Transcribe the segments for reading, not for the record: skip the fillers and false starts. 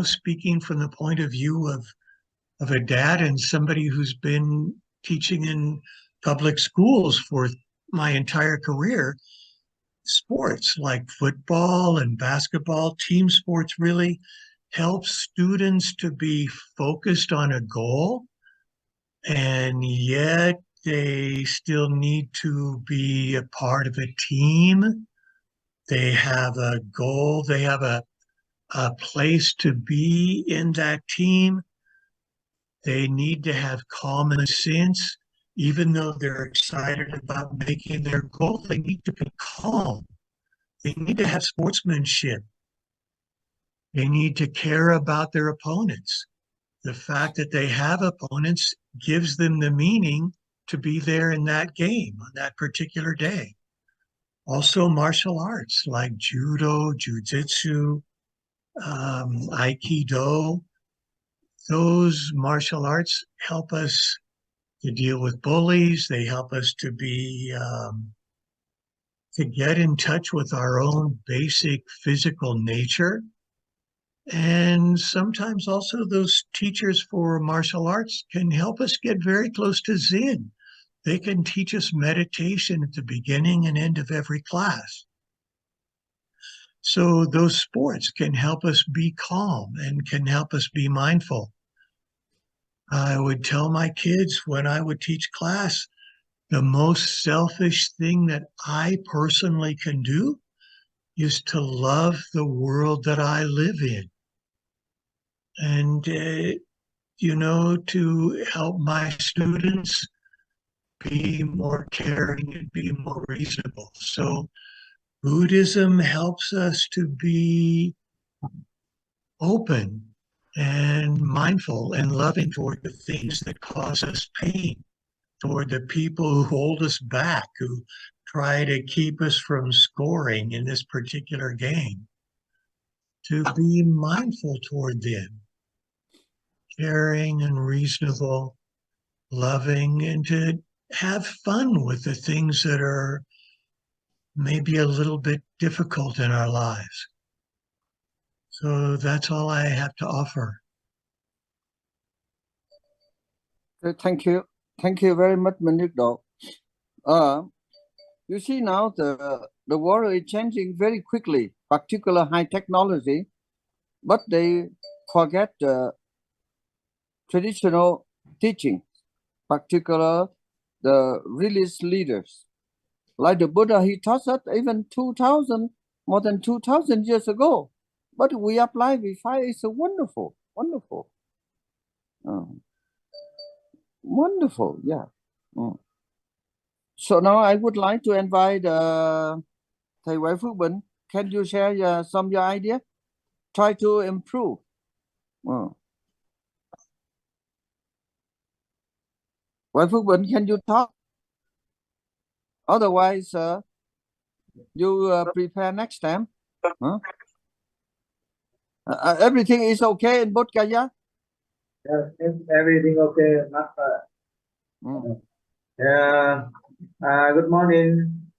speaking from the point of view of a dad and somebody who's been teaching in public schools for my entire career, sports like football and basketball, team sports really help students to be focused on a goal, and yet they still need to be a part of a team. They have a goal, they have a place to be in that team. They need to have common sense. Even though they're excited about making their goal, they need to be calm. They need to have sportsmanship. They need to care about their opponents. The fact that they have opponents gives them the meaning to be there in that game on that particular day. Also, martial arts like judo, jujitsu, aikido, those martial arts help us to deal with bullies. They help us to be to get in touch with our own basic physical nature. And sometimes also those teachers for martial arts can help us get very close to Zen. They can teach us meditation at the beginning and end of every class. So those sports can help us be calm and can help us be mindful. I would tell my kids when I would teach class, the most selfish thing that I personally can do is to love the world that I live in. And, to help my students be more caring and be more reasonable. So Buddhism helps us to be open and mindful and loving toward the things that cause us pain, toward the people who hold us back, who try to keep us from scoring in this particular game, to be mindful toward them, caring and reasonable, loving, and to have fun with the things that are maybe a little bit difficult in our lives. So that's all I have to offer. Thank you. Thank you very much, Manigdo. You see now the world is changing very quickly, particular high technology, but they forget the traditional teaching, particular the religious leaders. Like the Buddha, he taught us even more than 2,000 years ago. But we apply, we find it's a wonderful, wonderful. Wonderful, yeah. So now I would like to invite Thầy Phước Bỉnh. Can you share some of your idea? Try to improve. Phước Bỉnh, can you talk? Otherwise, you prepare next time. Huh? Everything is okay in Bodh Gaya? Yes, everything okay, Master. Good morning,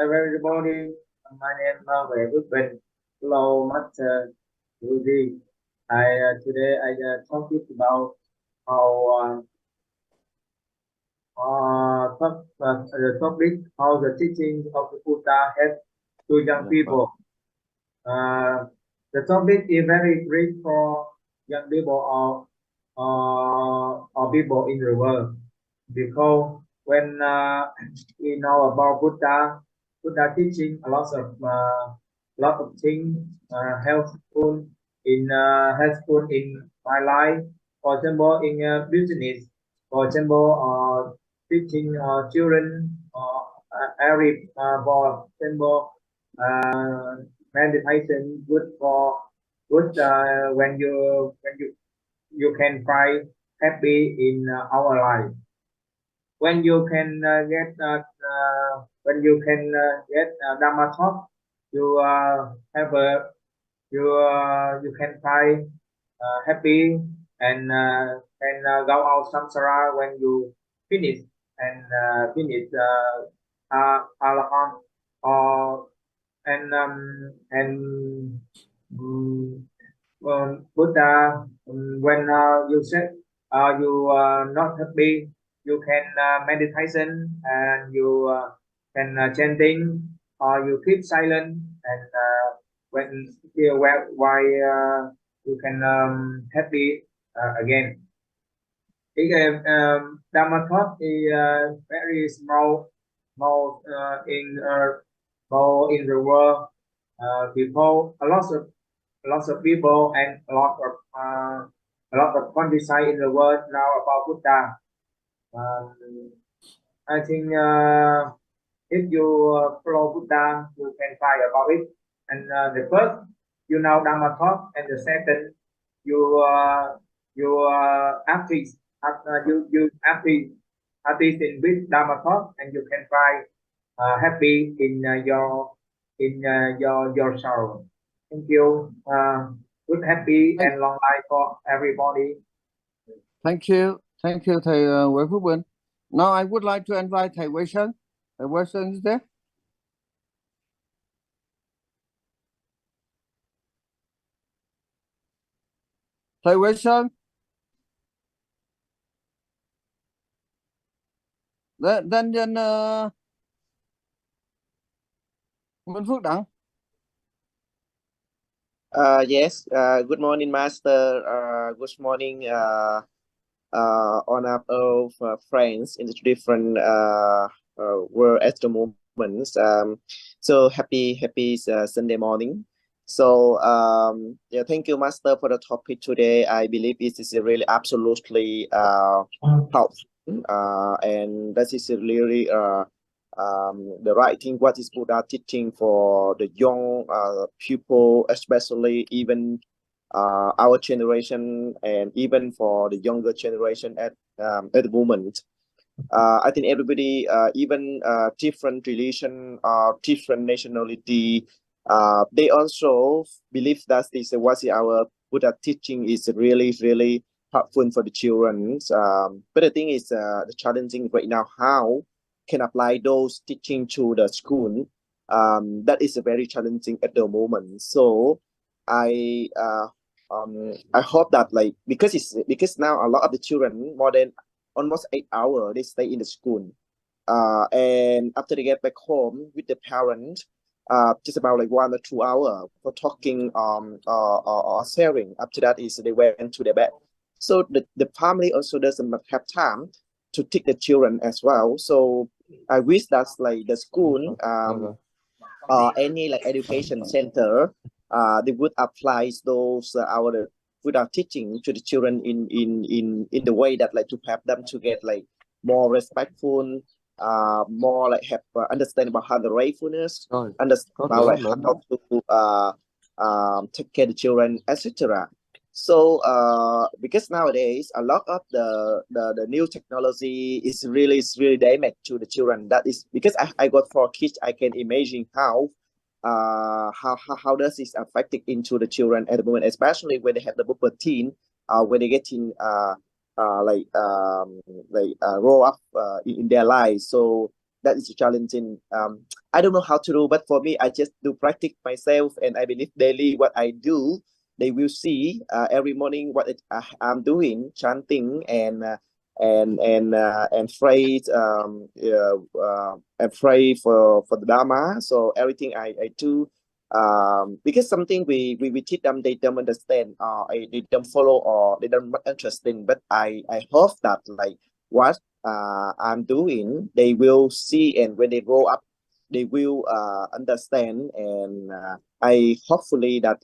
everybody. My name is Thầy Huyền Diệu. Hello, Master Rudy. Today I talking about how the topic how the teaching of the Buddha help to young people. The topic is very great for young people or people in the world, because when we know about Buddha teaching a lot of things helpful in my life. For example, in business. For example, teaching children every for example meditation good for good when you can find happy in our life. When you can get Dharma talk, you have a you can find happy and go out samsara when you finish Arahant or Buddha, when you said you not happy, you can meditation and you can chanting or you keep silent and when here why you can happy again. Dharma thought is very small, more more in the world. People, lots of people and a lot of countryside in the world know about Buddha. I think if you follow Buddha, you can find about it. And the first, you know Dharma thought, and the second, you artist, you artist in with Dharma thought, and you can find happy in your sorrow. Thank you. Good, happy, and long life for everybody. Thank you, Thầy Huyen. Now I would like to invite Thầy Huyen. Thầy Huyen is there? Thầy Huyen. Then Minh Phước Đặng. Yes, good morning, Master. Good morning, honorable friends in the different world at the moment. So happy Sunday morning. So yeah, thank you, Master, for the topic today. I believe it is really absolutely helpful, and that is really the right thing. What is Buddha teaching for the young people, especially even our generation, and even for the younger generation at the moment. I think everybody, even different religion, different nationality, they also believe that this what our Buddha teaching is really helpful for the children. But the thing is, the challenging right now, how can apply those teaching to the school? That is very challenging at the moment. So I hope that because now a lot of the children, more than almost 8 hours, they stay in the school, and after they get back home with the parent, just about 1 or 2 hours for talking or sharing. After that is they went to their bed. So the family also doesn't have time to take the children as well. So I wish that the school or any education center, they would apply those our Buddha teaching to the children in the way that to have them to get more respectful, more have understand about how the gratefulness, understand about how to take care of the children, etc. So because nowadays a lot of the new technology is really damaged to the children. That is because I got 4 kids. I can imagine how does this affect into the children at the moment, especially when they have the puberty, when they get in grow up in their lives. So that is challenging. I don't know how to do, but for me, I just do practice myself, and I believe daily what I do, they will see every morning what I'm doing, chanting and pray and pray for the Dharma. So everything I do, because something we teach them, they don't understand, they don't follow, or they don't interested. But I hope that what I'm doing, they will see, and when they grow up, they will understand. And I hopefully that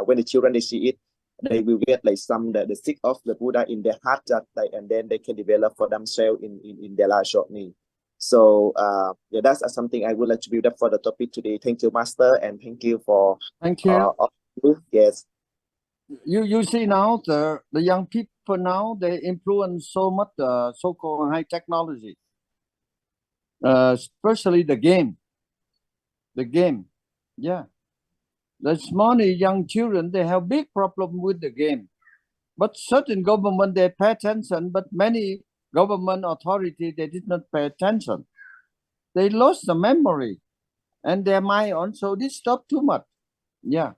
when the children they see it, they will get the stick of the Buddha in their heart, that and then they can develop for themselves in their life shortly. So yeah, that's something I would like to build up for the topic today. Thank you, Master, and thank you for yes. You see now the young people now, they influence so much the so-called high technology, especially the game. Yeah. There's many young children, they have big problem with the game. But certain government, they pay attention, but many government authority, they did not pay attention. They lost the memory, and their mind also disturbed too much. Yeah.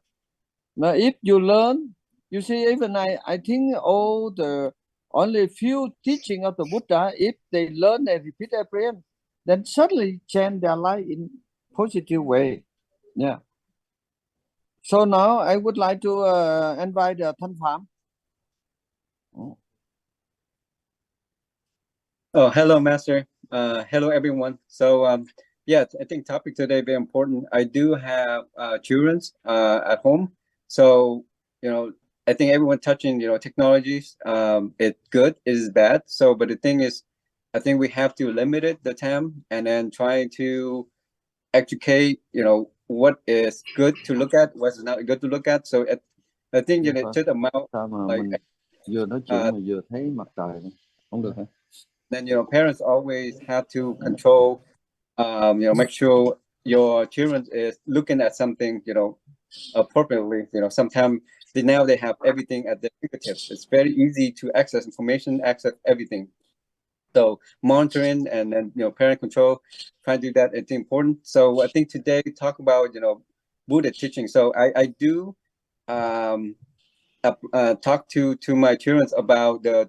Now, if you learn You see, even I think all the only few teaching of the Buddha, if they learn and repeat every end, then suddenly change their life in positive way. Yeah. So now I would like to invite Thanh Phạm. Oh, hello, Master. Hello, everyone. So, yeah, I think topic today very important. I do have children at home, so I think everyone touching technologies. It's good, it is bad. So, but the thing is, I think we have to limit it the time and then try to educate. What is good to look at, what's not good to look at. So, I think just amount like. Vừa nói chuyện mà vừa thấy mặt trời này. Không được hả? Then parents always have to control, make sure your children is looking at something appropriately. Sometimes now they have everything at their fingertips. It's very easy to access information, access everything. So monitoring and then parent control, try to do that. It's important. So I think today we talk about Buddha teaching. So I do talk to my children about the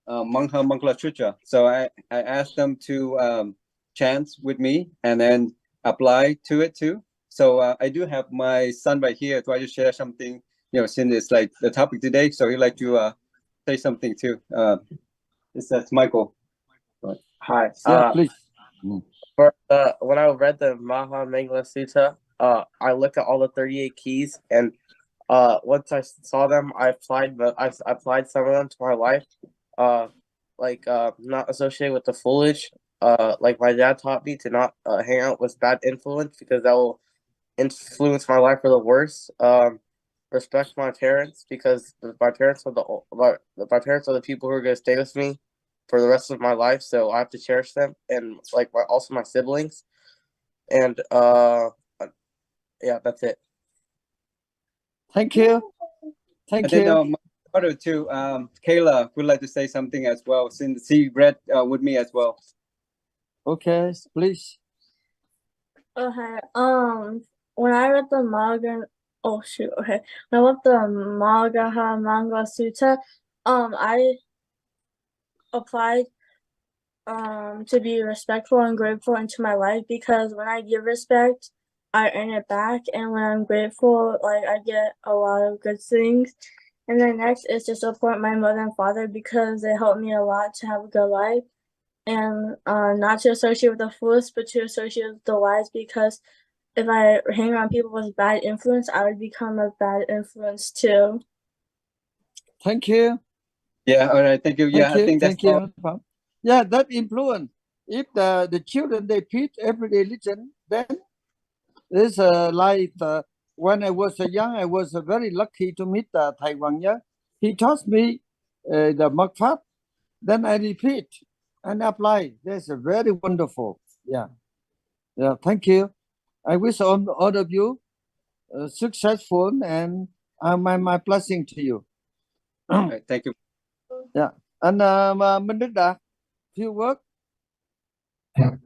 Mangha Mangala Sutra. So I asked them to chant with me and then apply to it too. So I do have my son right here. Try to share something, since it's like the topic today. So he'd like to say something too. That's Michael. Hi. Yeah, please. When I read the Maha Mangala Sutta, I looked at all the 38 keys, and once I saw them, I applied some of them to my life. Not associated with the foolish. Like my dad taught me to not hang out with bad influence because that will influence my life for the worse. Respect my parents because my parents are the people who are going to stay with me for the rest of my life. So I have to cherish them, and also my siblings. And yeah, that's it. Thank you. Thank you. Then, my daughter too, Kayla, would like to say something as well, since she read with me as well. Okay, please. Okay. When I read the When I read the Magaha Manga Sutta, I applied to be respectful and grateful into my life, because when I give respect, I earn it back, and when I'm grateful, I get a lot of good things. And then next is to support my mother and father, because they helped me a lot to have a good life, and not to associate with the foolish, but to associate with the wise, because if I hang around people with bad influence, I would become a bad influence too. Thank you. Yeah, all right, thank you. Yeah, I think that's all. Yeah, that influence. If the children, they repeat everyday religion, then it's when I was young, I was very lucky to meet Thầy Huyền Diệu. He taught me the Mật Pháp. Then I repeat and apply. That's very wonderful. Yeah. Yeah, thank you. I wish all of you successful, and my blessing to you. All right, thank you. Yeah. And Minh Đức Đạt, few words.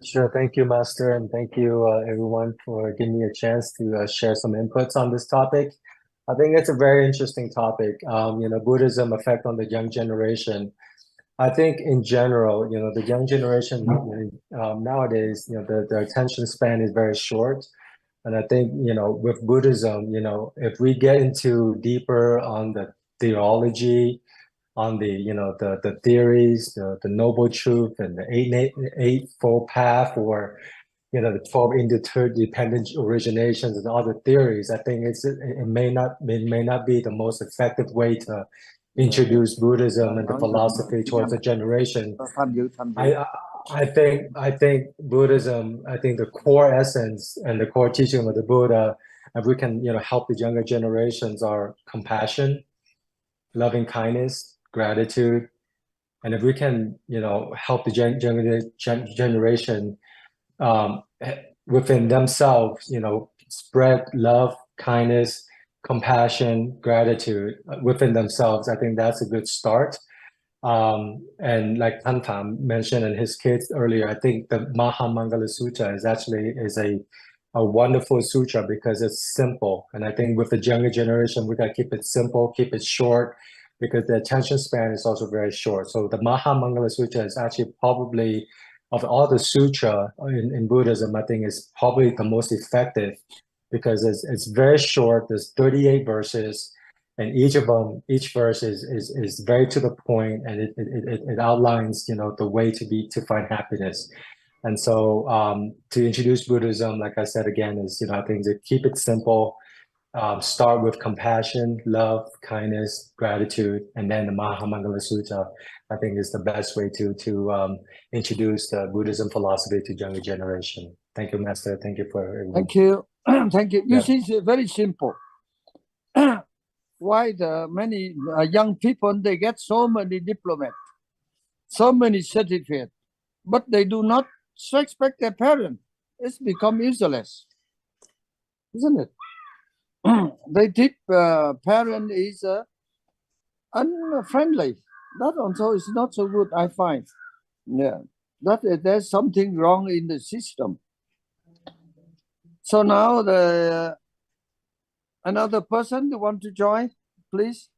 Sure. Thank you, Master, and thank you, everyone, for giving me a chance to share some inputs on this topic. I think it's a very interesting topic. Buddhism effect on the young generation. I think in general, the young generation nowadays, the attention span is very short. And I think, with Buddhism, if we get into deeper on the theology, on the theories, the noble truth, and the eightfold path, or the 12 interdependent originations and other theories, I think it may not be the most effective way to introduce Buddhism and the philosophy towards a generation. I think Buddhism, I think the core essence and the core teaching of the Buddha, if we can help the younger generations, are compassion, loving kindness, gratitude, and if we can help the generation within themselves spread love, kindness, compassion, gratitude within themselves, I think that's a good start. And like Thanh Phạm mentioned and his kids earlier, I think the Maha Mangala Sutta is a a wonderful sutra because it's simple. And I think with the younger generation, we got to keep it simple, keep it short, because the attention span is also very short. So the Mahamangala Sutra is actually probably, of all the sutra in Buddhism, I think is probably the most effective because it's very short. There's 38 verses, and each verse is very to the point, and it outlines, you know, the way to find happiness. And so to introduce Buddhism, like I said again, is, you know, I think to keep it simple, start with compassion, love, kindness, gratitude, and then the Mahamangala Sutta, I think, is the best way to introduce the Buddhism philosophy to younger generation. Thank you, Master. Thank you for everyone. Thank you. Thank you. You Yeah. see, it's very simple. Why the many young people, they get so many diplomas, so many certificates, but they do not respect their parents. It's become useless, isn't it? They think parent is unfriendly. That also is not so good, I find. Yeah, there's something wrong in the system. So now another person you want to join, please.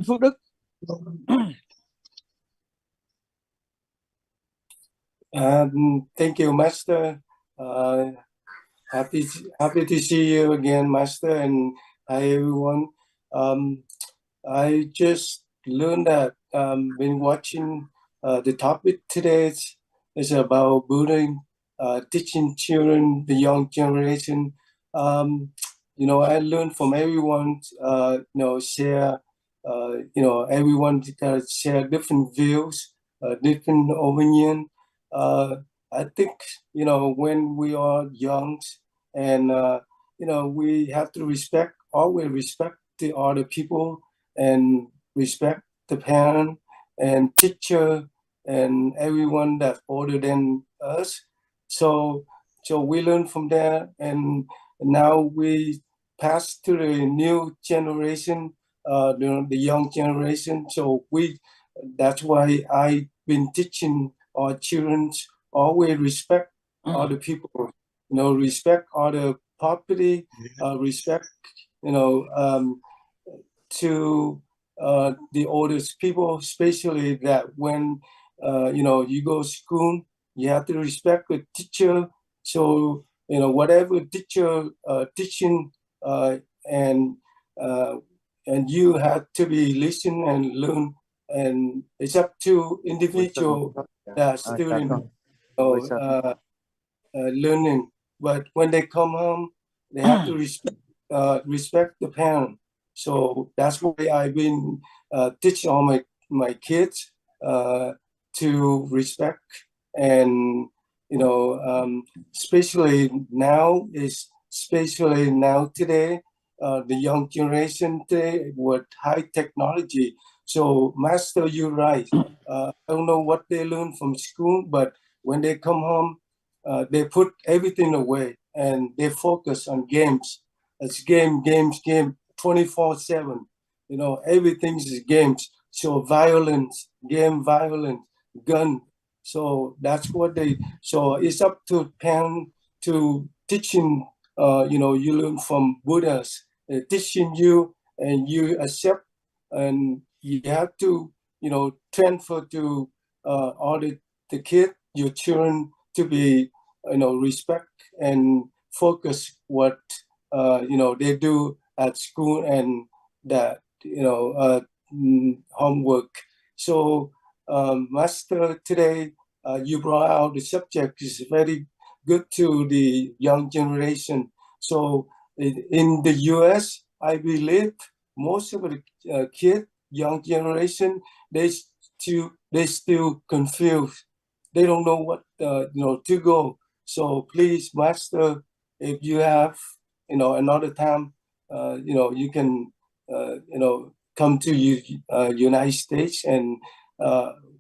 Phước Đức. Thank you, Master. Happy to see you again, Master, and hi everyone. I just learned that been watching the topic today is about Buddha teaching children, the young generation. You know, I learned from everyone. You know, share. You know, everyone share different views, different opinion. I think, you know, when we are young, and you know, we have to always respect the other people, and respect the parent and teacher and everyone that's older than us. So we learn from there, and now we pass to the new generation, the young generation. So that's why I've been teaching our children always respect other people, you know, respect other property, respect, you know, to the oldest people, especially that when, you know, you go to school, you have to respect the teacher. So, you know, whatever teacher teaching, and you have to be listen and learn, and it's up to individual student, learning. But when they come home, they have to respect the parent. So that's why I've been teaching all my kids to respect, and you know, especially now today, the young generation today with high technology. So, Master, you're right. I don't know what they learn from school, but when they come home, they put everything away and they focus on games. It's game 24/7. You know, everything is games. So violence, gun. So that's what so it's up to parents to teaching, you know, you learn from Buddhas, teaching you, and you accept, and you have to, you know, transfer to all the kids, your children, to be, you know, respect and focus what, you know, they do at school, and that, you know, homework. So, Master, today you brought out the subject is very good to the young generation. So in the US, I believe most of the kids, young generation, they still confused. They don't know what, you know, to go. So please, Master, if you have, you know, another time, you know, you can, you know, come to United States, and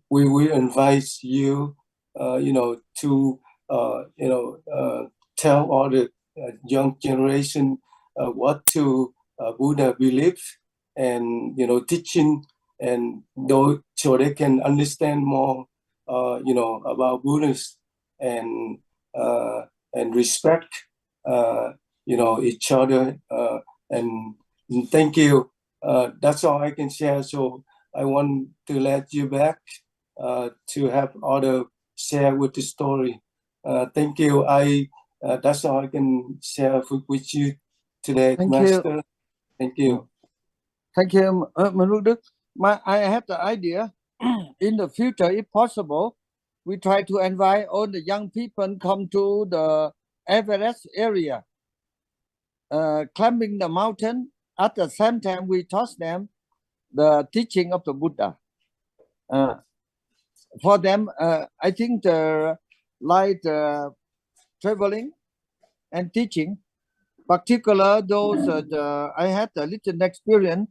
we will invite you, you know, to, you know, tell all the young generation what to Buddha believe, and, you know, teaching and so they can understand more, about Buddhists and respect, each other. And thank you. That's all I can share. So I want to let you back to have other share with the story. Thank you. That's all I can share with you today, Thank Master. you. Thank you. Thank you, Maruduk. I have the idea. In the future, if possible, we try to invite all the young people come to the Everest area, climbing the mountain. At the same time, we taught them the teaching of the Buddha. For them, I think like traveling and teaching, particular those I had a little experience.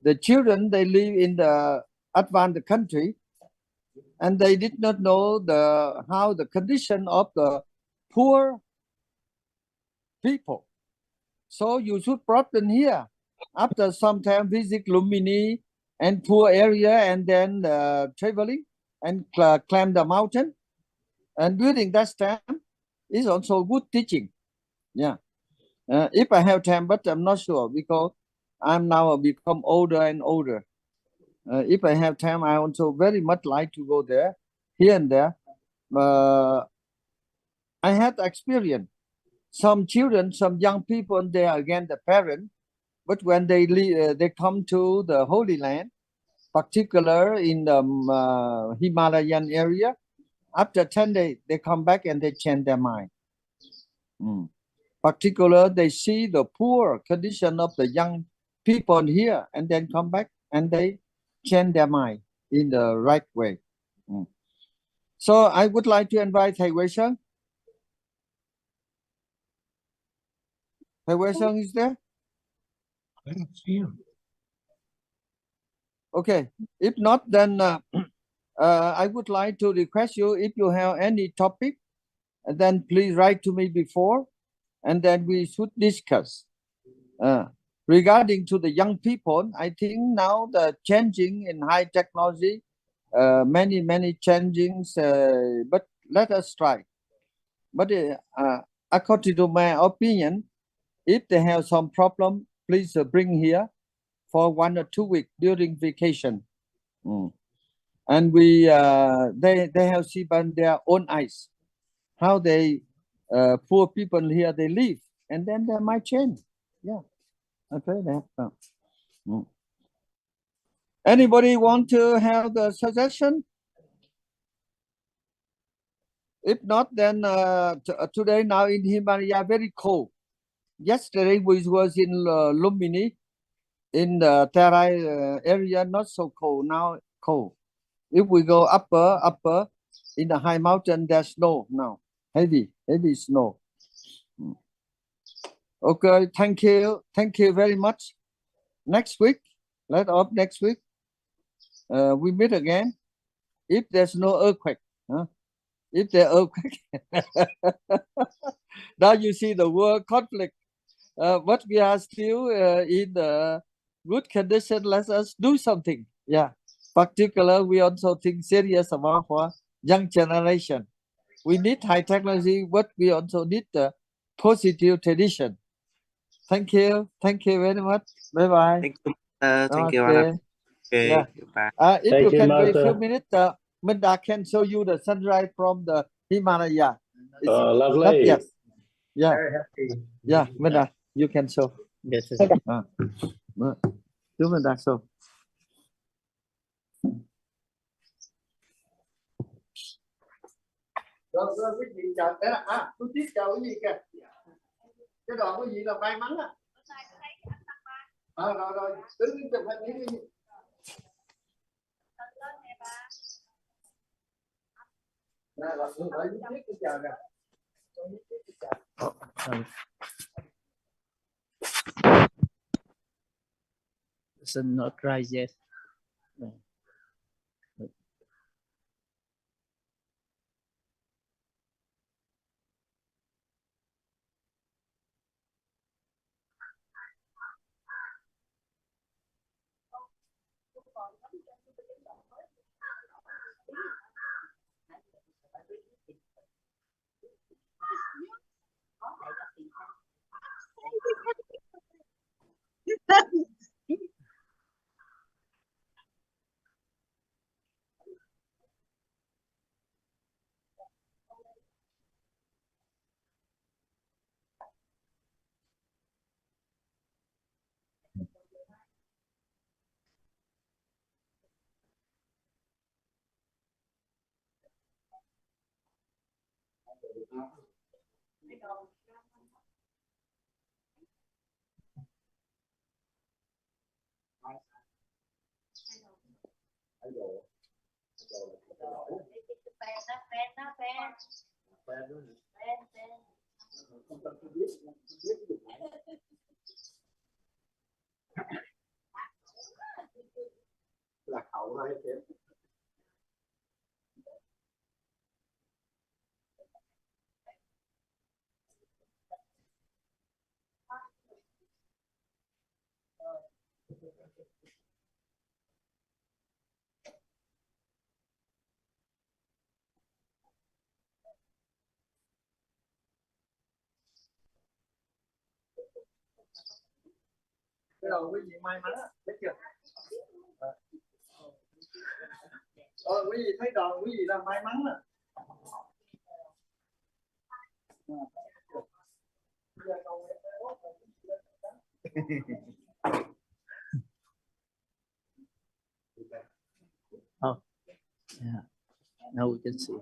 The children, they live in the advanced country, and they did not know how the condition of the poor people. So you should brought them here. After some time, visit Lumini and poor area, and then traveling and climb the mountain. And during that time, is also good teaching. Yeah. If I have time, but I'm not sure because I'm now become older and older. If I have time, I also very much like to go there, here and there. I had experience. Some children, some young people, they are again the parent, but when they come to the Holy Land, particular in the Himalayan area, after 10 days, they come back and they change their mind. Particular, they see the poor condition of the young people here and then come back and they change their mind in the right way. So I would like to invite Thầy Huyen. Thầy Huyen is there? I don't see him. Okay, if not, then I would like to request you, if you have any topic, then please write to me before, and then we should discuss. Regarding to the young people, I think now the changing in high technology, many changings, but let us try. But according to my opinion, if they have some problem, please bring here for 1 or 2 weeks during vacation. And we they have seen by their own eyes how they poor people here they live, and then they might change. Yeah, okay. That. Anybody want to have the suggestion? If not, then today now in Himalaya very cold. Yesterday we was in Lumini, in the Terai area, not so cold. Now cold. If we go upper in the high mountain, there's snow now. Heavy snow. Okay, thank you very much. Next week, next week, we meet again. If there's no earthquake, if there's earthquake, now you see the world conflict. But we are still in the good condition. Let us do something. Yeah. Particular, we also think serious about for young generation. We need high technology, but we also need the positive tradition. Thank you very much. Bye bye. Thank you. Thank you. Okay. Okay. Yeah. Goodbye. If Thank you you, can wait a few Master. minutes, Minda can show you the sunrise from the Himalaya. It's not Lovely. yet. Yeah. Very happy. Yeah, Minda, you can show. Yes. Do Minda show. Rồi quý vị chào thế là tôi tiếp chào quý vị kìa. Cái đoạn quý vị là may mắn á. Rồi đứng chụp hình đi. It's not right yet. Cái đầu quý vị may mắn á, thấy chưa? Quý vị thấy đòn quý vị là may mắn á. Oh, yeah. Now we can see.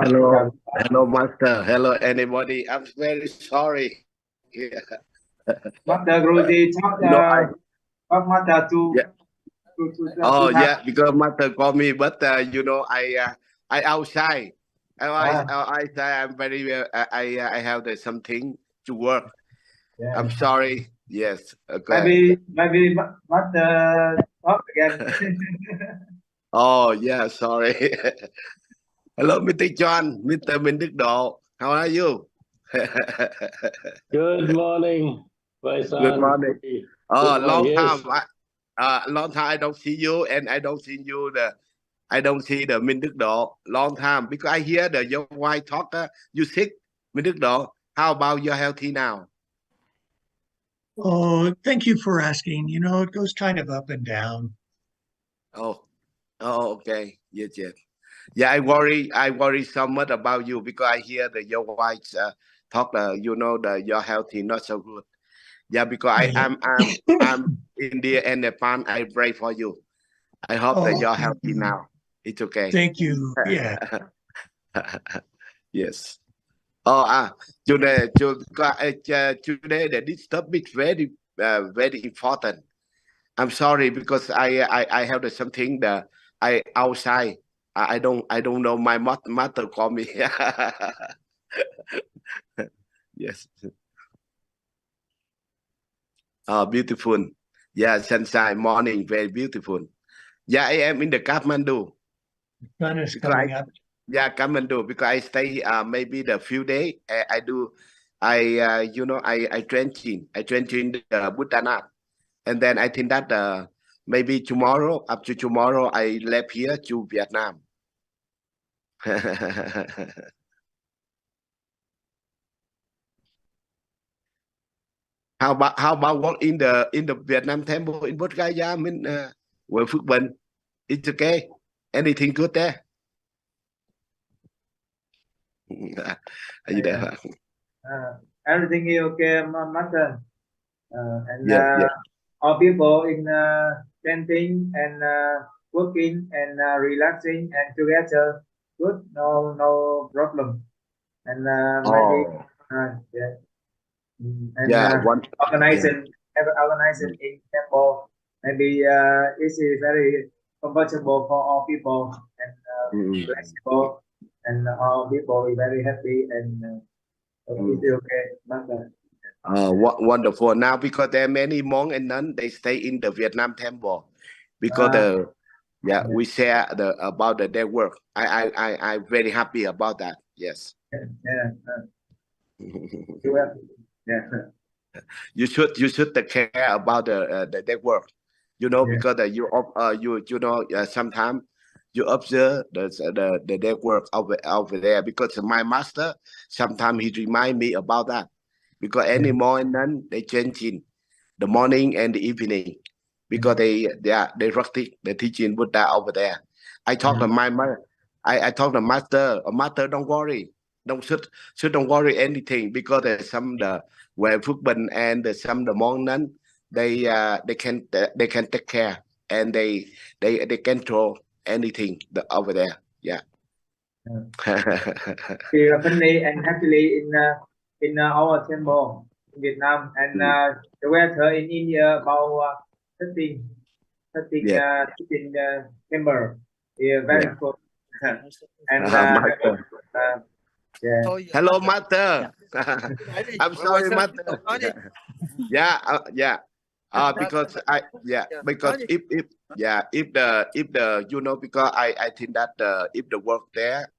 Hello, hello, Master. Hello, anybody. I'm very sorry. Yeah. Master Guruji talk Master Yeah. Oh, yeah, because Master called me, but I outside. I say I'm very. I have something to work. Yeah. I'm sorry. Yes. Okay. Maybe Master talk again. Oh, yeah. Sorry. Hello, Mr. John, Mr. Minh Đức Độ. How are you? Good morning, my son. Good morning. Good Long morning. time. Yes. Long time I don't see you, and I don't see you. I don't see the Minh Đức Độ. Long time because I hear your wife talk. You sick, Minh Đức Độ. How about your healthy now? Oh, thank you for asking. You know, it goes kind of up and down. Oh, okay. Yes. Yeah, I worry so much about you because I hear that your wife talk. Your healthy not so good. Yeah, because I'm India and Nepal. I pray for you. I hope that you're healthy now. It's okay. Thank you. Yeah. Yes. Today this topic very very important. I'm sorry because I have something that I outside. I don't know. My mother call me. Yes. Oh, beautiful. Yeah, sunshine morning, very beautiful. Yeah, I am in the Kathmandu. Sun is coming up. Yeah, Kathmandu because I stay maybe the few days. I trenching the Bhutan, and then I think that maybe tomorrow, after tomorrow, I left here to Vietnam. How about work in the Vietnam temple in Bodh Gaya? I mean, where Phước Bình? It's okay. Anything good there? Are you there? Everything is okay, Master. And Yes. all people in chanting and working and relaxing and together, good, no problem. And maybe organizing in temple, maybe it's very comfortable for all people and flexible, and all people are very happy and it's okay, Master. Wonderful. Now, because there are many monks and nuns, they stay in the Vietnam temple because we share about their work. I'm very happy about that. Yes. You should take care about their work. Because sometimes you observe their work over there. Because my master sometimes he remind me about that. Because any morning they changing the morning and the evening because they practice the teaching Buddha over there. I talk to my mother. I talk to master. Master, don't worry. shouldn't worry anything, because there's some the where Phước Bình and some the monk nun, they can take care, and they control anything over there. Yeah. We are funny and happily in our temple in Vietnam, and the weather in India about 13 September. Yeah, very cold. And yeah. Hello, Master. I'm sorry, Master. Yeah. Because if the you know, because I think that if the work there,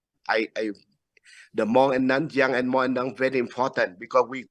the monk and nun, young and monk and nun, very important, because we